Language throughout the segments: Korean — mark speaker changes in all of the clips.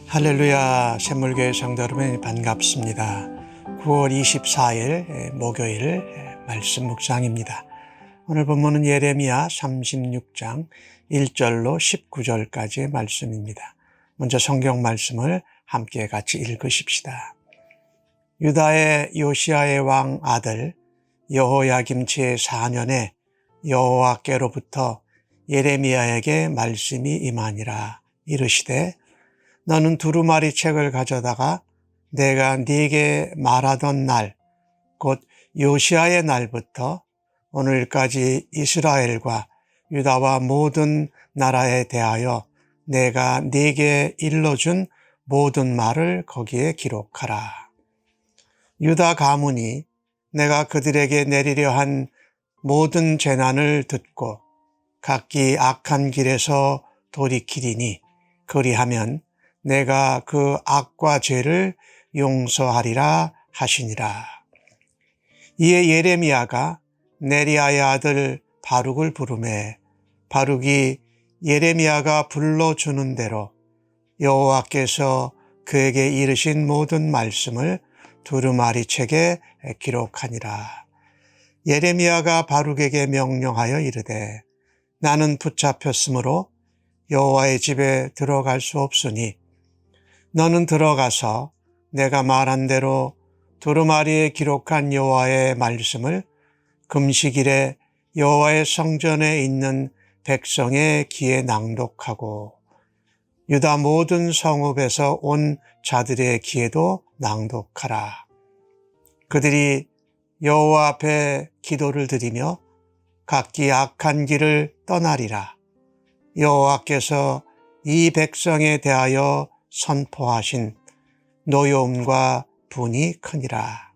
Speaker 1: 할렐루야, 샘물교회 성도 여러분 반갑습니다. 9월 24일 목요일 말씀 묵상입니다. 오늘 본문은 예레미야 36장 1절로 19절까지의 말씀입니다. 먼저 성경 말씀을 함께 같이 읽으십시다. 유다의 요시야의 왕 아들 여호야김 제4년에 여호와께로부터 예레미야에게 말씀이 임하니라. 이르시되 너는 두루마리 책을 가져다가 내가 네게 말하던 날, 곧 요시야의 날부터 오늘까지 이스라엘과 유다와 모든 나라에 대하여 내가 네게 일러준 모든 말을 거기에 기록하라. 유다 가문이 내가 그들에게 내리려 한 모든 재난을 듣고 각기 악한 길에서 돌이키리니 그리하면 내가 그 악과 죄를 용서하리라 하시니라. 이에 예레미야가 네리야의 아들 바룩을 부르매 바룩이 예레미야가 불러주는 대로 여호와께서 그에게 이르신 모든 말씀을 두루마리 책에 기록하니라. 예레미야가 바룩에게 명령하여 이르되 나는 붙잡혔으므로 여호와의 집에 들어갈 수 없으니 너는 들어가서 내가 말한 대로 두루마리에 기록한 여호와의 말씀을 금식일에 여호와의 성전에 있는 백성의 귀에 낭독하고 유다 모든 성읍에서 온 자들의 귀에도 낭독하라. 그들이 여호와 앞에 기도를 드리며 각기 악한 길을 떠나리라. 여호와께서 이 백성에 대하여 선포하신 노여움과 분이 크니라.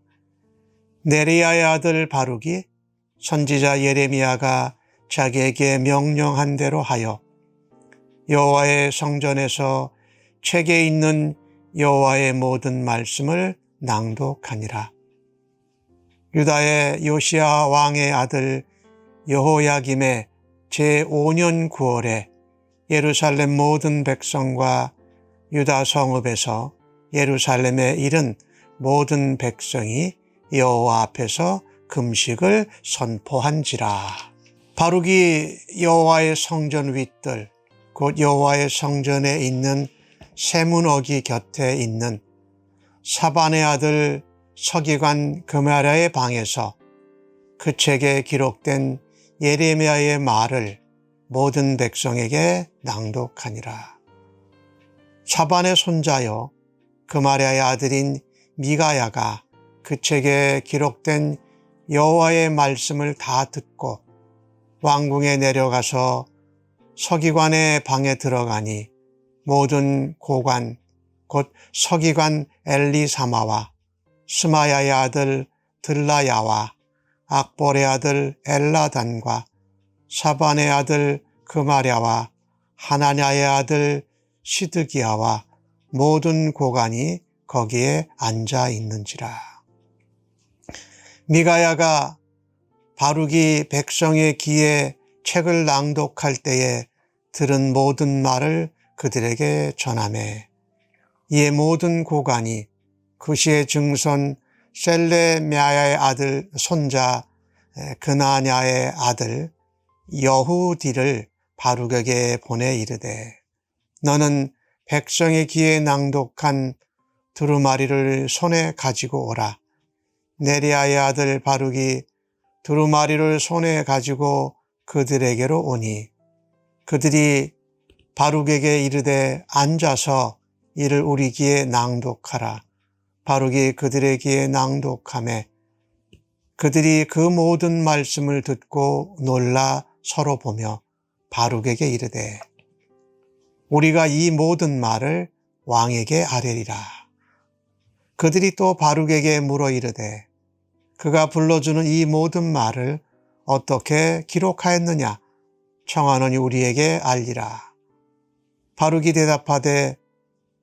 Speaker 1: 네리야의 아들 바룩이 선지자 예레미야가 자기에게 명령한 대로 하여 여호와의 성전에서 책에 있는 여호와의 모든 말씀을 낭독하니라. 유다의 요시야 왕의 아들 여호야김의 제5년 9월에 예루살렘 모든 백성과 유다 성읍에서 예루살렘에 이른 모든 백성이 여호와 앞에서 금식을 선포한지라. 바룩이 여호와의 성전 윗들 곧 여호와의 성전에 있는 세문어기 곁에 있는 사반의 아들 서기관 그마랴의 방에서 그 책에 기록된 예레미야의 말을 모든 백성에게 낭독하니라. 사반의 손자여 그마랴의 아들인 미가야가 그 책에 기록된 여호와의 말씀을 다 듣고 왕궁에 내려가서 서기관의 방에 들어가니 모든 고관 곧 서기관 엘리사마와 스마야의 아들 들라야와 악볼의 아들 엘라단과 사반의 아들 그마랴와 하나냐의 아들 시드기야와 모든 고관이 거기에 앉아 있는지라. 미가야가 바룩이 백성의 귀에 책을 낭독할 때에 들은 모든 말을 그들에게 전하매 이에 모든 고관이 그시의 증손 셀레미야의 아들 손자 그나냐의 아들 여후디를 바룩에게 보내 이르되 너는 백성의 귀에 낭독한 두루마리를 손에 가지고 오라. 네리야의 아들 바룩이 두루마리를 손에 가지고 그들에게로 오니 그들이 바룩에게 이르되 앉아서 이를 우리 귀에 낭독하라. 바룩이 그들의 귀에 낭독하매 그들이 그 모든 말씀을 듣고 놀라 서로 보며 바룩에게 이르되 우리가 이 모든 말을 왕에게 아뢰리라. 그들이 또 바룩에게 물어 이르되 그가 불러주는 이 모든 말을 어떻게 기록하였느냐 청하노니 우리에게 알리라. 바룩이 대답하되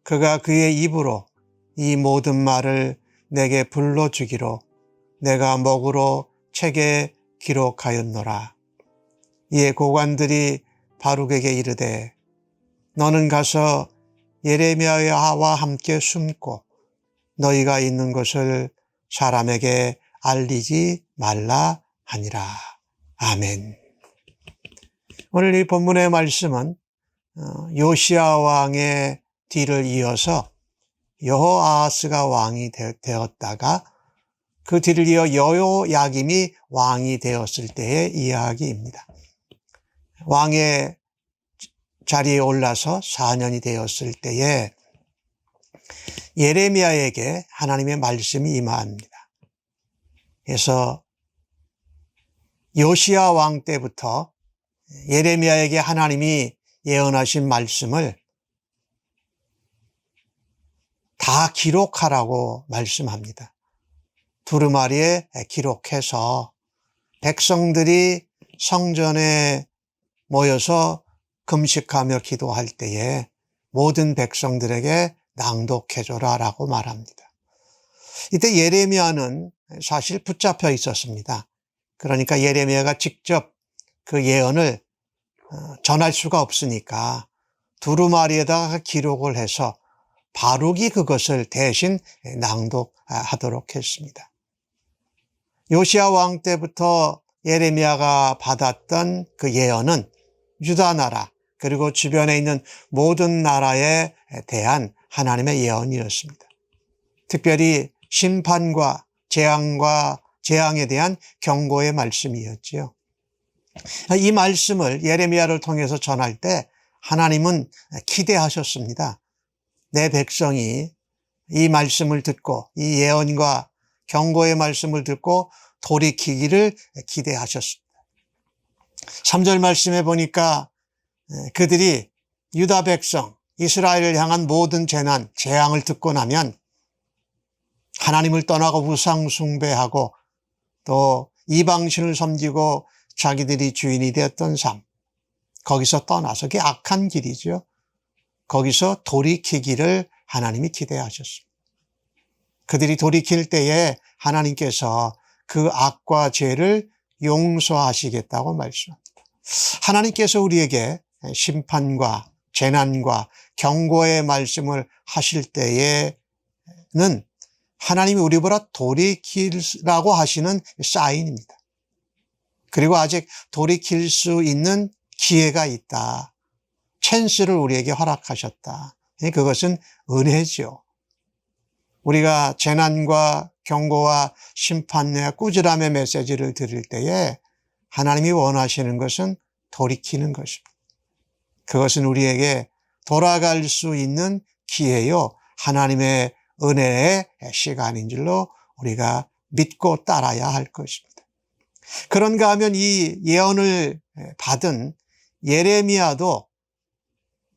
Speaker 1: 그가 그의 입으로 이 모든 말을 내게 불러주기로 내가 먹으로 책에 기록하였노라. 이에 고관들이 바룩에게 이르되 너는 가서 예레미야와 함께 숨고 너희가 있는 곳을 사람에게 알리지 말라 하니라. 아멘. 오늘 이 본문의 말씀은 요시야 왕의 뒤를 이어서 여호아하스가 왕이 되었다가 그 뒤를 이어 여호야김이 왕이 되었을 때의 이야기입니다. 왕의 자리에 올라서 4년이 되었을 때에 예레미야에게 하나님의 말씀이 임합니다. 그래서 요시야 왕 때부터 예레미야에게 하나님이 예언하신 말씀을 다 기록하라고 말씀합니다. 두루마리에 기록해서 백성들이 성전에 모여서 금식하며 기도할 때에 모든 백성들에게 낭독해줘라라고 말합니다. 이때 예레미야는 사실 붙잡혀 있었습니다. 그러니까 예레미야가 직접 그 예언을 전할 수가 없으니까 두루마리에다가 기록을 해서 바룩이 그것을 대신 낭독하도록 했습니다. 요시야 왕 때부터 예레미야가 받았던 그 예언은 유다 나라 그리고 주변에 있는 모든 나라에 대한 하나님의 예언이었습니다. 특별히 심판과 재앙에 대한 경고의 말씀이었지요. 이 말씀을 예레미야를 통해서 전할 때 하나님은 기대하셨습니다. 내 백성이 이 말씀을 듣고 이 예언과 경고의 말씀을 듣고 돌이키기를 기대하셨습니다. 3절 말씀에 보니까 그들이 유다 백성, 이스라엘을 향한 모든 재앙을 듣고 나면 하나님을 떠나고 우상 숭배하고 또 이방신을 섬기고 자기들이 주인이 되었던 삶, 거기서 떠나서 그게 악한 길이죠. 거기서 돌이키기를 하나님이 기대하셨습니다. 그들이 돌이킬 때에 하나님께서 그 악과 죄를 용서하시겠다고 말씀합니다. 하나님께서 우리에게 심판과 재난과 경고의 말씀을 하실 때에는 하나님이 우리보다 돌이키라고 하시는 사인입니다. 그리고 아직 돌이킬 수 있는 기회가 있다. 찬스를 우리에게 허락하셨다. 그것은 은혜죠. 우리가 재난과 경고와 심판의 꾸지람의 메시지를 들을 때에 하나님이 원하시는 것은 돌이키는 것입니다. 그것은 우리에게 돌아갈 수 있는 기회요. 하나님의 은혜의 시간인 줄로 우리가 믿고 따라야 할 것입니다. 그런가 하면 이 예언을 받은 예레미야도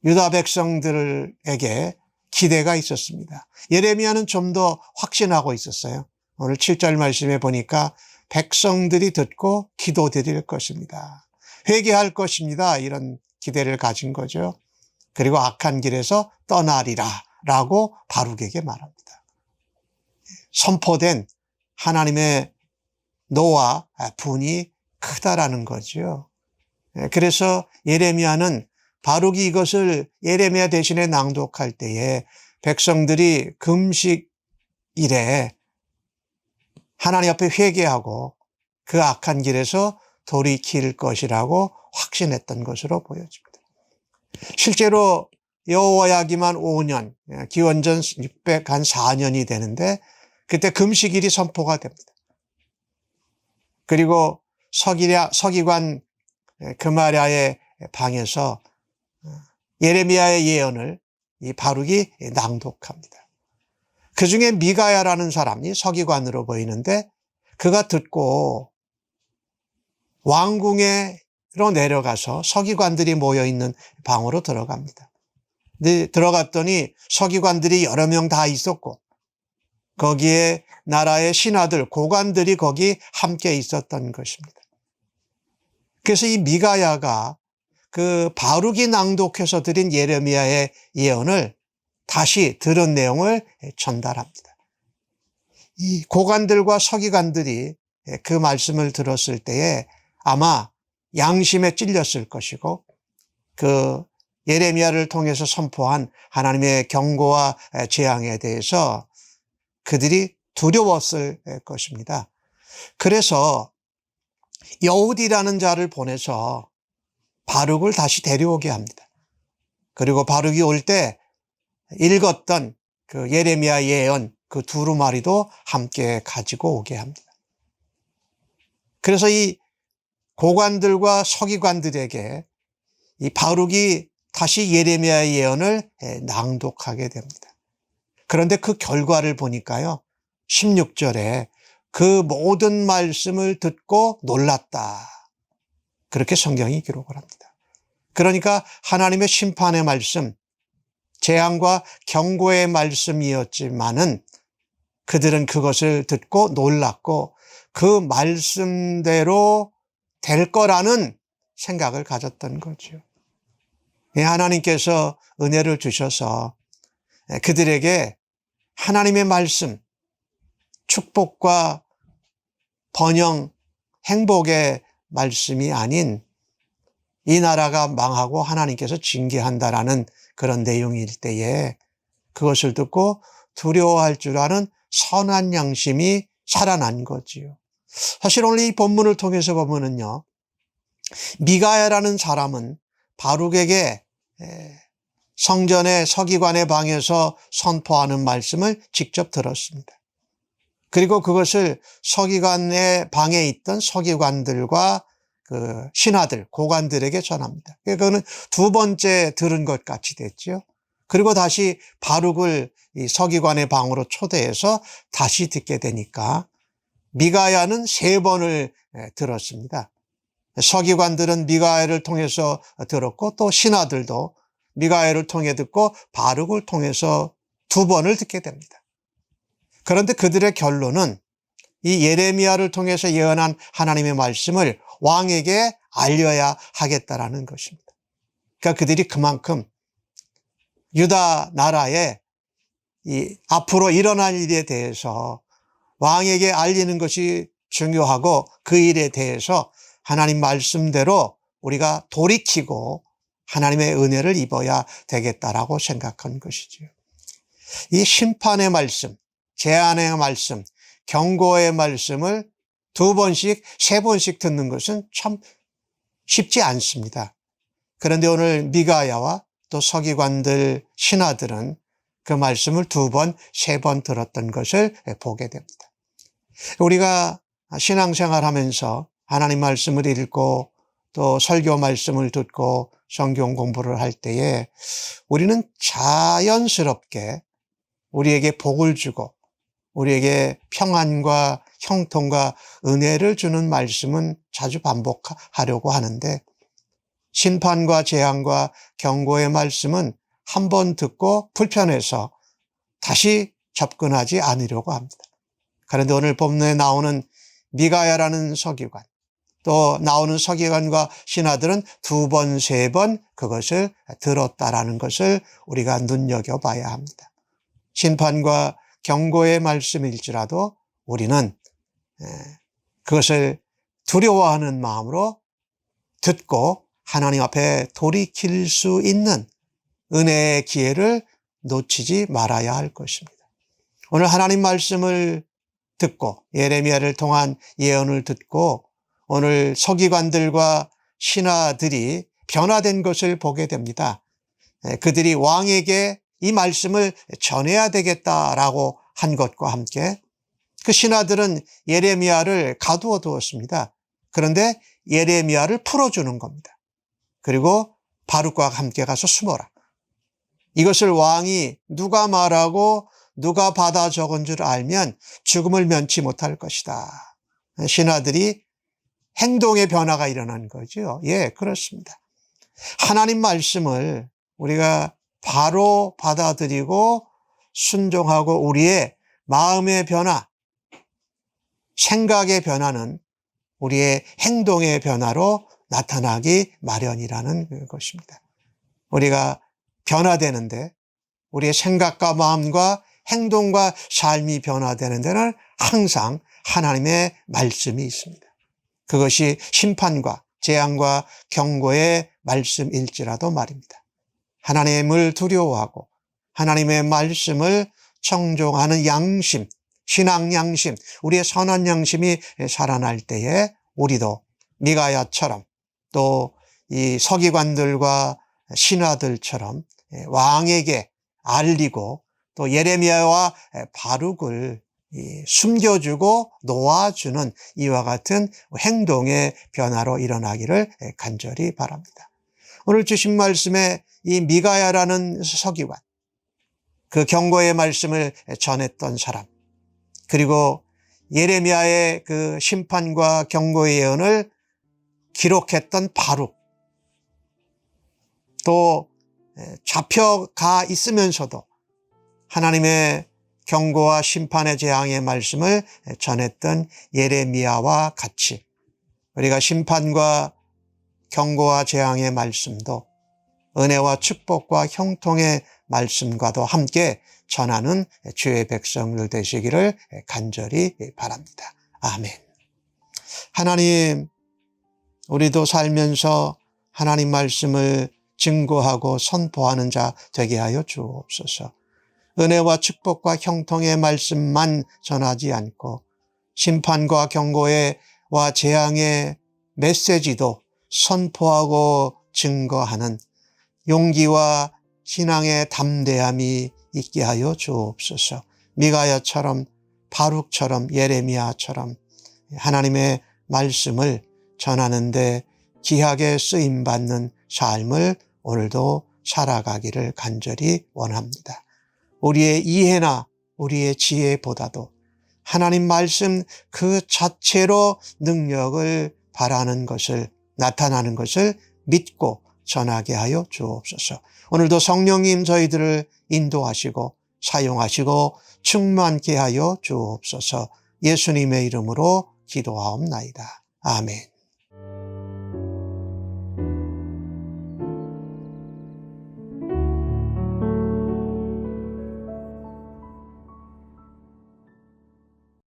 Speaker 1: 유다 백성들에게 기대가 있었습니다. 예레미야는 좀 더 확신하고 있었어요. 오늘 7절 말씀에 보니까 백성들이 듣고 기도드릴 것입니다. 회개할 것입니다. 이런 기대를 가진 거죠. 그리고 악한 길에서 떠나리라 라고 바룩에게 말합니다. 선포된 하나님의 노와 분이 크다라는 거죠. 그래서 예레미야는 바룩이 이것을 예레미야 대신에 낭독할 때에 백성들이 금식 일에 하나님 앞에 회개하고 그 악한 길에서 돌이킬 것이라고 확신했던 것으로 보여집니다. 실제로 여호야김만 5년, 기원전 604년이 되는데 그때 금식일이 선포가 됩니다. 그리고 서기관 그마랴의 방에서 예레미야의 예언을 이 바룩이 낭독합니다. 그 중에 미가야라는 사람이 서기관으로 보이는데 그가 듣고 왕궁으로 내려가서 서기관들이 모여있는 방으로 들어갑니다. 근데 들어갔더니 서기관들이 여러 명 다 있었고 거기에 나라의 신하들, 고관들이 거기 함께 있었던 것입니다. 그래서 이 미가야가 그 바룩이 낭독해서 드린 예레미야의 예언을 다시 들은 내용을 전달합니다. 이 고관들과 서기관들이 그 말씀을 들었을 때에 아마 양심에 찔렸을 것이고 그 예레미야를 통해서 선포한 하나님의 경고와 재앙에 대해서 그들이 두려웠을 것입니다. 그래서 여우디라는 자를 보내서 바룩을 다시 데려오게 합니다. 그리고 바룩이 올 때 읽었던 그 예레미야 예언 그 두루마리도 함께 가지고 오게 합니다. 그래서 이 고관들과 서기관들에게 이 바룩이 다시 예레미야 예언을 낭독하게 됩니다. 그런데 그 결과를 보니까요, 16절에 그 모든 말씀을 듣고 놀랐다. 그렇게 성경이 기록을 합니다. 그러니까 하나님의 심판의 말씀, 재앙과 경고의 말씀이었지만은 그들은 그것을 듣고 놀랐고 그 말씀대로 될 거라는 생각을 가졌던 거죠. 하나님께서 은혜를 주셔서 그들에게 하나님의 말씀, 축복과 번영, 행복의 말씀이 아닌 이 나라가 망하고 하나님께서 징계한다라는 그런 내용일 때에 그것을 듣고 두려워할 줄 아는 선한 양심이 살아난 거지요. 사실 오늘 이 본문을 통해서 보면은요, 미가야라는 사람은 바룩에게 성전의 서기관의 방에서 선포하는 말씀을 직접 들었습니다. 그리고 그것을 서기관의 방에 있던 서기관들과 그 신하들, 고관들에게 전합니다. 그거는 두 번째 들은 것 같이 됐죠. 그리고 다시 바룩을 이 서기관의 방으로 초대해서 다시 듣게 되니까 미가야는 3번을 들었습니다. 서기관들은 미가야를 통해서 들었고 또 신하들도 미가야를 통해 듣고 바룩을 통해서 2번을 듣게 됩니다. 그런데 그들의 결론은 이 예레미야를 통해서 예언한 하나님의 말씀을 왕에게 알려야 하겠다라는 것입니다. 그러니까 그들이 그만큼 유다 나라에 이 앞으로 일어날 일에 대해서 왕에게 알리는 것이 중요하고 그 일에 대해서 하나님 말씀대로 우리가 돌이키고 하나님의 은혜를 입어야 되겠다라고 생각한 것이죠. 이 심판의 말씀, 재앙의 말씀, 경고의 말씀을 2번씩, 3번씩 듣는 것은 참 쉽지 않습니다. 그런데 오늘 미가야와 또 서기관들, 신하들은 그 말씀을 2번, 3번 들었던 것을 보게 됩니다. 우리가 신앙생활 하면서 하나님 말씀을 읽고 또 설교 말씀을 듣고 성경 공부를 할 때에 우리는 자연스럽게 우리에게 복을 주고 우리에게 평안과 형통과 은혜를 주는 말씀은 자주 반복하려고 하는데 심판과 재앙과 경고의 말씀은 한 번 듣고 불편해서 다시 접근하지 않으려고 합니다. 그런데 오늘 본문에 나오는 미가야라는 서기관, 또 나오는 서기관과 신하들은 2번, 3번 그것을 들었다라는 것을 우리가 눈여겨봐야 합니다. 심판과 경고의 말씀일지라도 우리는 그것을 두려워하는 마음으로 듣고 하나님 앞에 돌이킬 수 있는 은혜의 기회를 놓치지 말아야 할 것입니다. 오늘 하나님 말씀을 듣고 예레미야를 통한 예언을 듣고 오늘 서기관들과 신하들이 변화된 것을 보게 됩니다. 그들이 왕에게 이 말씀을 전해야 되겠다라고 한 것과 함께 그 신하들은 예레미야를 가두어 두었습니다. 그런데 예레미야를 풀어주는 겁니다. 그리고 바룩과 함께 가서 숨어라. 이것을 왕이 누가 말하고 누가 받아 적은 줄 알면 죽음을 면치 못할 것이다. 신하들이 행동의 변화가 일어난 거죠. 예, 그렇습니다. 하나님 말씀을 우리가 바로 받아들이고 순종하고 우리의 마음의 변화, 생각의 변화는 우리의 행동의 변화로 나타나기 마련이라는 것입니다. 우리가 변화되는데 우리의 생각과 마음과 행동과 삶이 변화되는 데는 항상 하나님의 말씀이 있습니다. 그것이 심판과 재앙과 경고의 말씀일지라도 말입니다. 하나님을 두려워하고 하나님의 말씀을 청종하는 양심, 신앙 양심, 우리의 선한 양심이 살아날 때에 우리도 미가야처럼 또 이 서기관들과 신하들처럼 왕에게 알리고 또 예레미야와 바룩을 숨겨주고 놓아주는 이와 같은 행동의 변화로 일어나기를 간절히 바랍니다. 오늘 주신 말씀에 이 미가야라는 서기관, 그 경고의 말씀을 전했던 사람, 그리고 예레미야의 그 심판과 경고의 예언을 기록했던 바룩, 또 잡혀가 있으면서도 하나님의 경고와 심판의 재앙의 말씀을 전했던 예레미야와 같이 우리가 심판과 경고와 재앙의 말씀도 은혜와 축복과 형통의 말씀과도 함께 전하는 주의 백성들 되시기를 간절히 바랍니다. 아멘. 하나님, 우리도 살면서 하나님 말씀을 증거하고 선포하는 자 되게 하여 주옵소서. 은혜와 축복과 형통의 말씀만 전하지 않고 심판과 경고와 재앙의 메시지도 선포하고 증거하는 용기와 신앙의 담대함이 있게 하여 주옵소서. 미가야처럼 바룩처럼 예레미야처럼 하나님의 말씀을 전하는데 귀하게 쓰임받는 삶을 오늘도 살아가기를 간절히 원합니다. 우리의 이해나 우리의 지혜보다도 하나님 말씀 그 자체로 능력을 바라는 것을, 나타나는 것을 믿고 전하게 하여 주옵소서. 오늘도 성령님 저희들을 인도하시고 사용하시고 충만케 하여 주옵소서. 예수님의 이름으로 기도하옵나이다. 아멘.